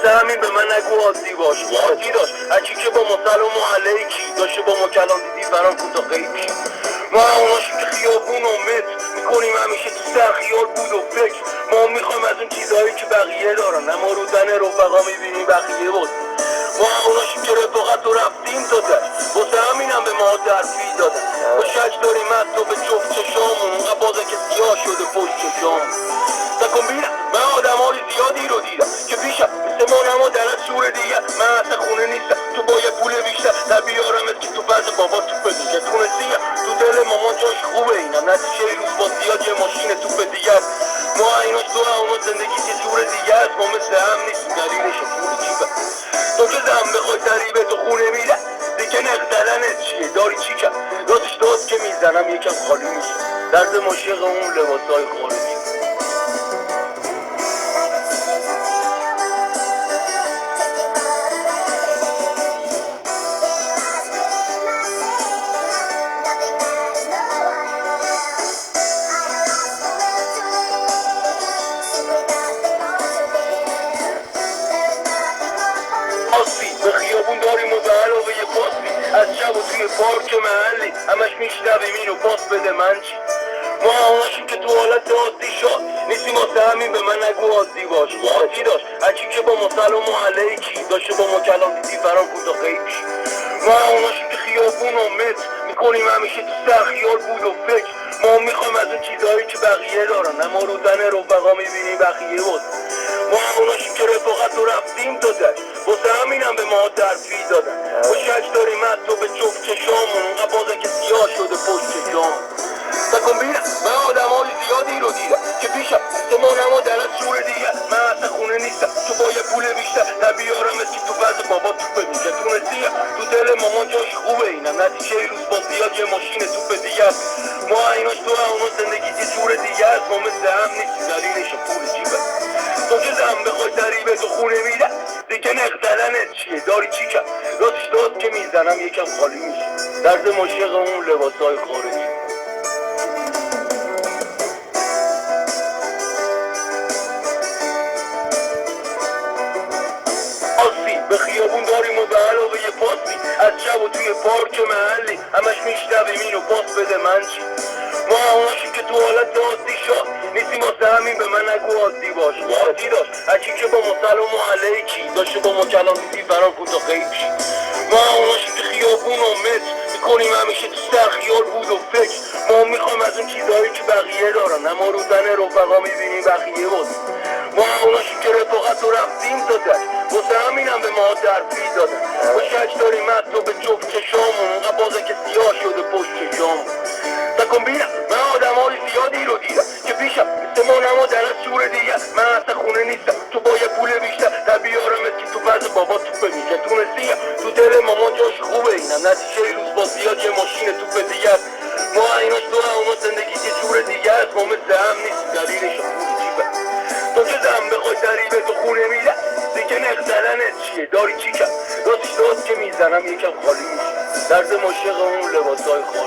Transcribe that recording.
واسه همین به من نگو عادی باش. عادی داشت هرچی که با ما سلام و علیکی داشته با ما کلام دیدی فرام کن تا غیبی. ما اوناشیم که خیابون و متر میکنیم همیشه تو سر خیال بود و فکر. ما میخوایم از اون چیزهایی که بقیه دارن، اما رو تن رفقا میبینیم بقیه بود. ما اوناشیم که رفاقت رو رفتیم دادن، واسه همینم به ما درفی دادن. با شک داریم حتی به جفت چشامون، اونقدر بازه که سیاه شده پشت چشامون. نکن بینم من آدم های زیادی رو دیدم که پیشم مثل ما نما درست شور دیگه. من اصلا خونه نیستم تو باید پول بیشتر نبیارمت که تو فرض بابا تو بدیگه تونستیم تو دل مامان جاش خوبه. اینم نتیجه روز با زیاد یه ماشین توپ دیگه. ما ایناش تو همون زندگی یه جور دیگه است. ما مثل هم نیستیم دلیلش پول جیبه. تو که زن بخوای تریبه تو خونه میره دیگه نقدلنت چیه داری چی کرد دادش داد که میزنم یکم خالی میشه. درد مشیق اون لباسای خارجی. به خیابون داریم و به علاوه یه پاسی از شب و توی پارک محلی همش میشنویم اینو پاس بده من چی. ما هماشیم که تو حالت عادی شد نیستیم واسه همین به من نگو عادی باش. عادی داشت هرچی که با ما سلام و علیکی داشته با ما کلام دیدی فرام کن تا غیبی. ما هماشیم که خیابون و متر میکنیم همیشه تو سر خیال بود و فکر. ما میخوایم از اون چیزهایی که بقیه دارن، اما رو تن رفقا میبینیم بقیه بود. ما هموناشیم که رفاقت رو رفتیم دادن، واسه همینم به ما درفی دادن. با شک داریم حتی به جفت چشامون، اونقدر بازه که سیاه شده پشت چشامون. نکن بینم من آدم های زیادی رو دیدم که پیشم مثل ما نما درست شور دیگه. من اصلا خونه نیستم تو باید پول بیشتر نبیارمت که تو فرض بابا تو بدیگه تونستیم تو دل مامان جاش خوبه. اینم نتیجه روز با زیاد یه ماشین توپ دیگه. ما ایناش تو همون زندگی یه جور دیگه است. ما مثل هم نیستیم دلیلش پول جیبه. تو که زن بخوای تریبه تو خونه میره دیگه نقدلنت چیه داری چی کرد دادش داد که میزنم یکم خالی میشه. درد مشیق اون لباسای خارجی. به خیابون داریم و به علاوه یه پاسی از شب و توی پارک محلی همش میشنویم اینو پاس بده من چی. ما هماشیم که تو حالت عادی شد نیستیم واسه همین به من نگو عادی باش. عادی داشت هرچی که با ما سلام و علیکی داشته با ما کلام دیدی فرام کن تا غیبی. ما هماشیم که خیابون و متر میکنیم همیشه تو سر خیال بود و فکر. ما میخوایم از اون چیزهایی که بقیه دارن، اما رو تن رفقا میبینیم بقیه بود. ما هموناشیم که رفاقت رو رفتیم دادن، واسه همینم به ما درفی دادن. با شک داریم حتی به جفت چشامون، اونقدر بازه که سیاه شده پشت چشامون. نکن بینم من آدم های زیادی رو دیدم که پیشم مثل ما نما درست شور دیگه. من اصلا خونه نیستم تو باید پول بیشتر نبیارمت که تو فرض بابا تو بدیگه تونستیم تو دل مامان جاش خوبه. اینم نتیجه روز با زیاد یه ماشین توپ دیگه. ما ایناش تو همون زندگی یه جور دیگه است. ما مثل هم نیستیم دلیلش پول جیبه. تو که زن بخوای تریبه تو خونه میره دیگه نقدلنت چیه داری چی کرد دادش داد که میزنم یکم خالی میشه. درد مشیق اون لباسای خارجی.